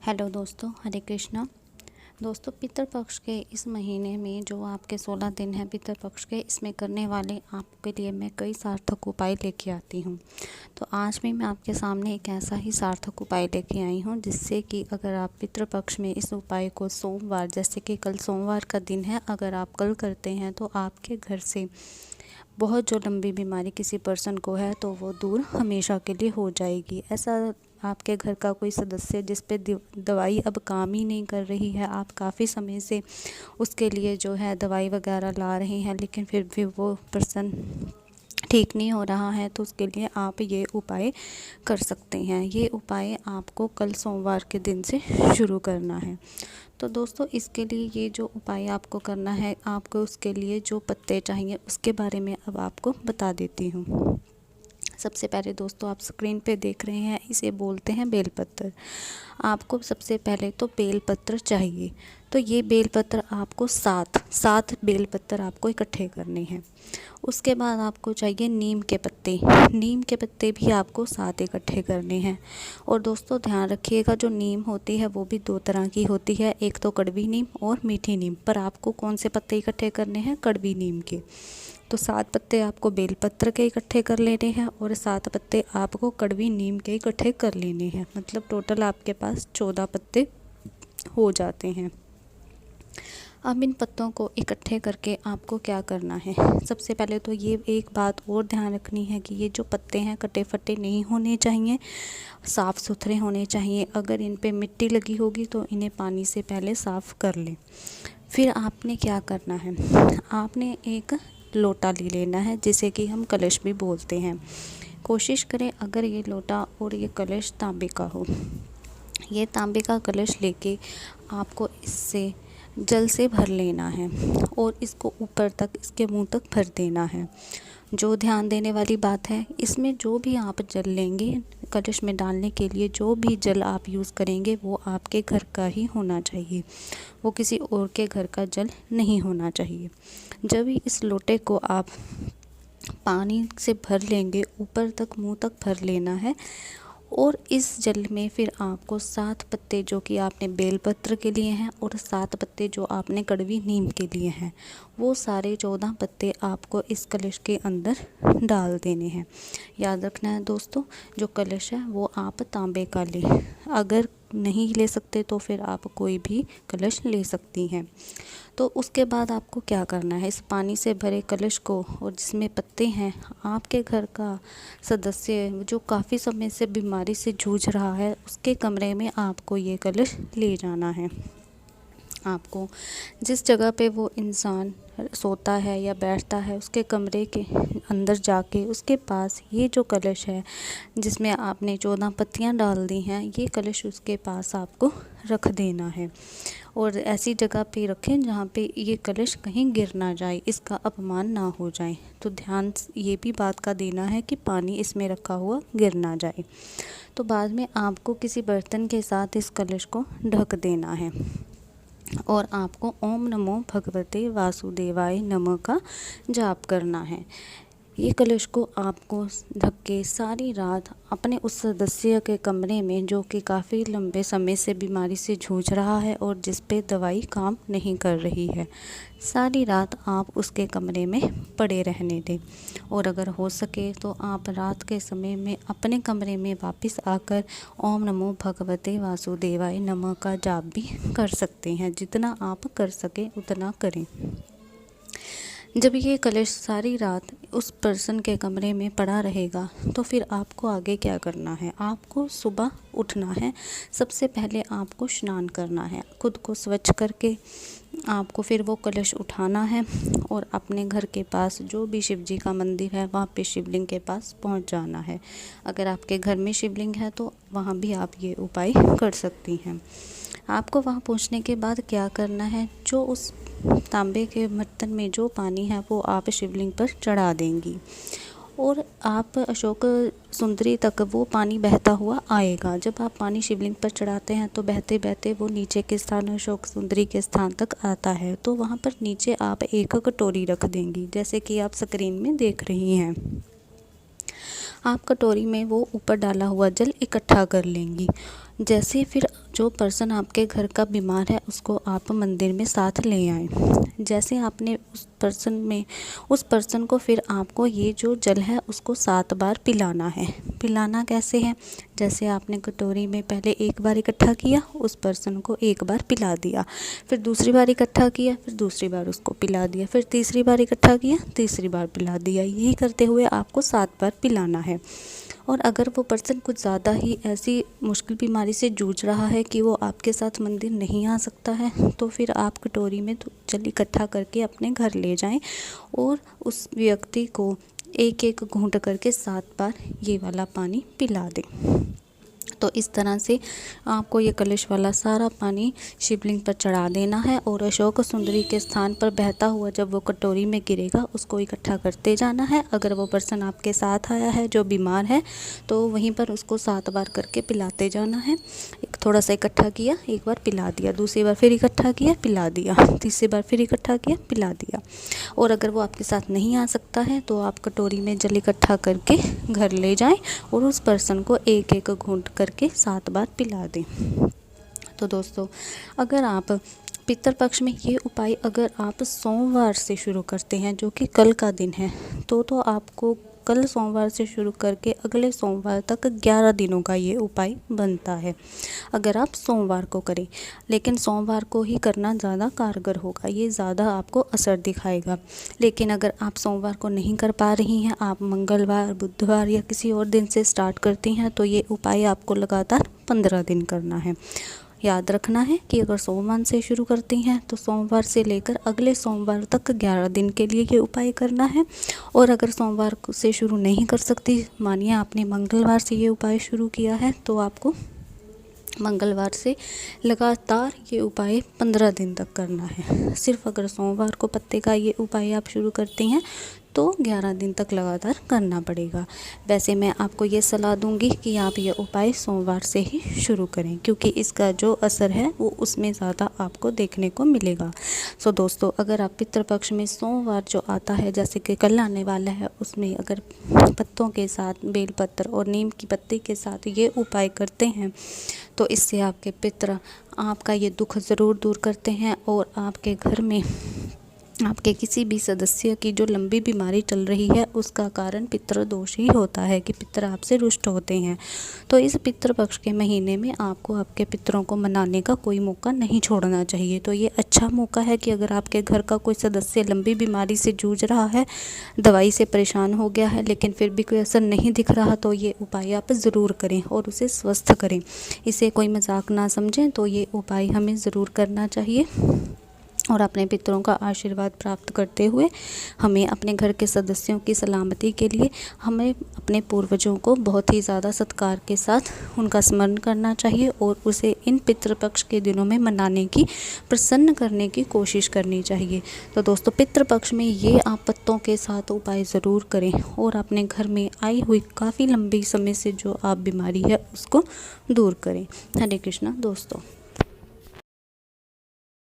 Hello दोस्तों, हरे कृष्णा। दोस्तों, पितृपक्ष के इस महीने में जो आपके 16 दिन हैं पितृपक्ष के, इसमें करने वाले आपके लिए मैं कई सार्थक उपाय लेके आती हूँ। तो आज भी मैं आपके सामने एक ऐसा ही सार्थक उपाय लेके आई हूँ जिससे कि अगर आप पितृपक्ष में इस उपाय को सोमवार, जैसे कि कल सोमवार का दिन है, अगर आप कल करते हैं तो आपके घर से बहुत जो लंबी बीमारी किसी पर्सन को है तो वो दूर हमेशा के लिए हो जाएगी। ऐसा आपके घर का कोई सदस्य जिस पे दवाई अब काम ही नहीं कर रही है, आप काफ़ी समय से उसके लिए जो है दवाई वगैरह ला रहे हैं लेकिन फिर भी वो पर्सन ठीक नहीं हो रहा है, तो उसके लिए आप ये उपाय कर सकते हैं। ये उपाय आपको कल सोमवार के दिन से शुरू करना है। तो दोस्तों, इसके लिए ये जो उपाय आपको करना है, आपको उसके लिए जो पत्ते चाहिए उसके बारे में अब आपको बता देती हूँ। सबसे पहले दोस्तों, आप स्क्रीन पे देख रहे हैं, इसे बोलते हैं बेलपत्र। आपको सबसे पहले तो बेलपत्र चाहिए। तो ये बेलपत्र आपको सात बेलपत्र आपको इकट्ठे करने हैं। उसके बाद आपको चाहिए नीम के पत्ते। नीम के पत्ते भी आपको 7 इकट्ठे करने हैं। और दोस्तों ध्यान रखिएगा, जो नीम होती है वो भी 2 तरह की होती है, एक तो कड़वी नीम और मीठी नीम। पर आपको कौन से पत्ते इकट्ठे करने हैं? कड़वी नीम के। तो 7 पत्ते आपको बेलपत्र के इकट्ठे कर लेने हैं और 7 पत्ते आपको कड़वी नीम के इकट्ठे कर लेने हैं। मतलब टोटल आपके पास 14 पत्ते हो जाते हैं। अब इन पत्तों को इकट्ठे करके आपको क्या करना है? सबसे पहले तो ये एक बात और ध्यान रखनी है कि ये जो पत्ते हैं कटे फटे नहीं होने चाहिए, साफ़ सुथरे होने चाहिए। अगर इन पे मिट्टी लगी होगी तो इन्हें पानी से पहले साफ़ कर लें। फिर आपने क्या करना है? आपने एक लोटा ले लेना है जिसे कि हम कलश भी बोलते हैं। कोशिश करें अगर ये लोटा और ये कलश तांबे का हो। ये तांबे का कलश लेके आपको इससे जल से भर लेना है और इसको ऊपर तक, इसके मुंह तक भर देना है। जो ध्यान देने वाली बात है, इसमें जो भी आप जल लेंगे कलश में डालने के लिए, जो भी जल आप यूज़ करेंगे वो आपके घर का ही होना चाहिए, वो किसी और के घर का जल नहीं होना चाहिए। जब भी इस लोटे को आप पानी से भर लेंगे, ऊपर तक मुंह तक भर लेना है और इस जल में फिर आपको 7 पत्ते जो कि आपने बेलपत्र के लिए हैं और 7 पत्ते जो आपने कड़वी नीम के लिए हैं, वो सारे 14 पत्ते आपको इस कलश के अंदर डाल देने हैं। याद रखना है दोस्तों, जो कलश है वो आप तांबे का लें। अगर नहीं ले सकते तो फिर आप कोई भी कलश ले सकती हैं। तो उसके बाद आपको क्या करना है? इस पानी से भरे कलश को, और जिसमें पत्ते हैं, आपके घर का सदस्य जो काफ़ी समय से बीमारी से जूझ रहा है, उसके कमरे में आपको ये कलश ले जाना है। आपको जिस जगह पे वो इंसान सोता है या बैठता है, उसके कमरे के अंदर जाके उसके पास ये जो कलश है जिसमें आपने 14 पत्तियां डाल दी हैं, ये कलश उसके पास आपको रख देना है। और ऐसी जगह पे रखें जहाँ पे ये कलश कहीं गिर ना जाए, इसका अपमान ना हो जाए। तो ध्यान ये भी बात का देना है कि पानी इसमें रखा हुआ गिर ना जाए। तो बाद में आपको किसी बर्तन के साथ इस कलश को ढक देना है और आपको ओम नमो भगवते वासुदेवाय नमः का जाप करना है। ये कलश को आपको ढक के सारी रात अपने उस सदस्य के कमरे में, जो कि काफ़ी लंबे समय से बीमारी से जूझ रहा है और जिस पे दवाई काम नहीं कर रही है, सारी रात आप उसके कमरे में पड़े रहने दें। और अगर हो सके तो आप रात के समय में अपने कमरे में वापस आकर ओम नमो भगवते वासुदेवाय नमः का जाप भी कर सकते हैं। जितना आप कर सकें उतना करें। जब ये कलश सारी रात उस पर्सन के कमरे में पड़ा रहेगा तो फिर आपको आगे क्या करना है? आपको सुबह उठना है। सबसे पहले आपको स्नान करना है, खुद को स्वच्छ करके आपको फिर वो कलश उठाना है और अपने घर के पास जो भी शिव जी का मंदिर है वहाँ पे शिवलिंग के पास पहुँच जाना है। अगर आपके घर में शिवलिंग है तो वहाँ भी आप ये उपाय कर सकती हैं। आपको वहाँ पहुँचने के बाद क्या करना है? जो उस तांबे के बर्तन में जो पानी है वो आप शिवलिंग पर चढ़ा देंगी और आप अशोक सुंदरी तक वो पानी बहता हुआ आएगा। जब आप पानी शिवलिंग पर चढ़ाते हैं तो बहते बहते वो नीचे के स्थान अशोक सुंदरी के स्थान तक आता है। तो वहाँ पर नीचे आप एक कटोरी रख देंगी, जैसे कि आप स्क्रीन में देख रही हैं। आप कटोरी में वो ऊपर डाला हुआ जल इकट्ठा कर लेंगी। जैसे फिर जो पर्सन आपके घर का बीमार है उसको आप मंदिर में साथ ले आएं। जैसे आपने उस पर्सन को फिर आपको ये जो जल है उसको 7 बार पिलाना है। पिलाना कैसे है, जैसे आपने कटोरी में पहले एक बार इकट्ठा किया, उस पर्सन को एक बार पिला दिया, फिर दूसरी बार इकट्ठा किया, फिर दूसरी बार उसको पिला दिया, फिर तीसरी बार इकट्ठा किया, तीसरी बार पिला दिया। यही करते हुए आपको 7 बार पिलाना है। और अगर वो पर्सन कुछ ज़्यादा ही ऐसी मुश्किल बीमारी से जूझ रहा है कि वो आपके साथ मंदिर नहीं आ सकता है, तो फिर आप कटोरी में जल इकट्ठा करके अपने घर ले जाएं और उस व्यक्ति को एक एक घूंट करके 7 बार ये वाला पानी पिला दें। तो इस तरह से आपको ये कलश वाला सारा पानी शिवलिंग पर चढ़ा देना है और अशोक सुंदरी के स्थान पर बहता हुआ जब वो कटोरी में गिरेगा उसको इकट्ठा करते जाना है। अगर वो पर्सन आपके साथ आया है जो बीमार है तो वहीं पर उसको 7 बार करके पिलाते जाना है। एक थोड़ा सा इकट्ठा किया, एक बार पिला दिया, दूसरी बार फिर इकट्ठा किया, पिला दिया, तीसरी बार फिर इकट्ठा किया, पिला दिया। और अगर वो आपके साथ नहीं आ सकता है तो आप कटोरी में जल इकट्ठा करके घर ले जाएं और उस पर्सन को एक एक घूंट करके 7 बार पिला दें। तो दोस्तों, अगर आप पितृपक्ष में ये उपाय अगर आप सोमवार से शुरू करते हैं, जो कि कल का दिन है, तो आपको कल सोमवार से शुरू करके अगले सोमवार तक 11 दिनों का ये उपाय बनता है अगर आप सोमवार को करें। लेकिन सोमवार को ही करना ज़्यादा कारगर होगा, ये ज़्यादा आपको असर दिखाएगा। लेकिन अगर आप सोमवार को नहीं कर पा रही हैं, आप मंगलवार, बुधवार या किसी और दिन से स्टार्ट करती हैं, तो ये उपाय आपको लगातार 15 दिन करना है। याद रखना है कि अगर सोमवार से शुरू करती हैं तो सोमवार से लेकर अगले सोमवार तक 11 दिन के लिए ये उपाय करना है। और अगर सोमवार से शुरू नहीं कर सकती, मानिए आपने मंगलवार से ये उपाय शुरू किया है, तो आपको मंगलवार से लगातार ये उपाय 15 दिन तक करना है। सिर्फ अगर सोमवार को पत्ते का ये उपाय आप शुरू करती हैं तो 11 दिन तक लगातार करना पड़ेगा। वैसे मैं आपको ये सलाह दूंगी कि आप ये उपाय सोमवार से ही शुरू करें, क्योंकि इसका जो असर है वो उसमें ज़्यादा आपको देखने को मिलेगा। सो दोस्तों, अगर आप पितृपक्ष में सोमवार जो आता है, जैसे कि कल आने वाला है, उसमें अगर पत्तों के साथ, बेलपत्र और नीम की पत्ती के साथ ये उपाय करते हैं तो इससे आपके पितृ आपका ये दुख ज़रूर दूर करते हैं और आपके घर में आपके किसी भी सदस्य की जो लंबी बीमारी चल रही है उसका कारण पितृदोष ही होता है कि पितृ आपसे रुष्ट होते हैं। तो इस पितृपक्ष के महीने में आपको आपके पितरों को मनाने का कोई मौका नहीं छोड़ना चाहिए। तो ये अच्छा मौका है कि अगर आपके घर का कोई सदस्य लंबी बीमारी से जूझ रहा है, दवाई से परेशान हो गया है, लेकिन फिर भी कोई असर नहीं दिख रहा, तो ये उपाय आप ज़रूर करें और उसे स्वस्थ करें। इसे कोई मजाक ना समझें, तो ये उपाय हमें ज़रूर करना चाहिए और अपने पितरों का आशीर्वाद प्राप्त करते हुए हमें अपने घर के सदस्यों की सलामती के लिए हमें अपने पूर्वजों को बहुत ही ज़्यादा सत्कार के साथ उनका स्मरण करना चाहिए और उसे इन पितृपक्ष के दिनों में मनाने की, प्रसन्न करने की कोशिश करनी चाहिए। तो दोस्तों, पितृपक्ष में ये आप पत्तों के साथ उपाय ज़रूर करें और अपने घर में आई हुई काफ़ी लंबी समय से जो आप बीमारी है उसको दूर करें। हरे कृष्णा दोस्तों।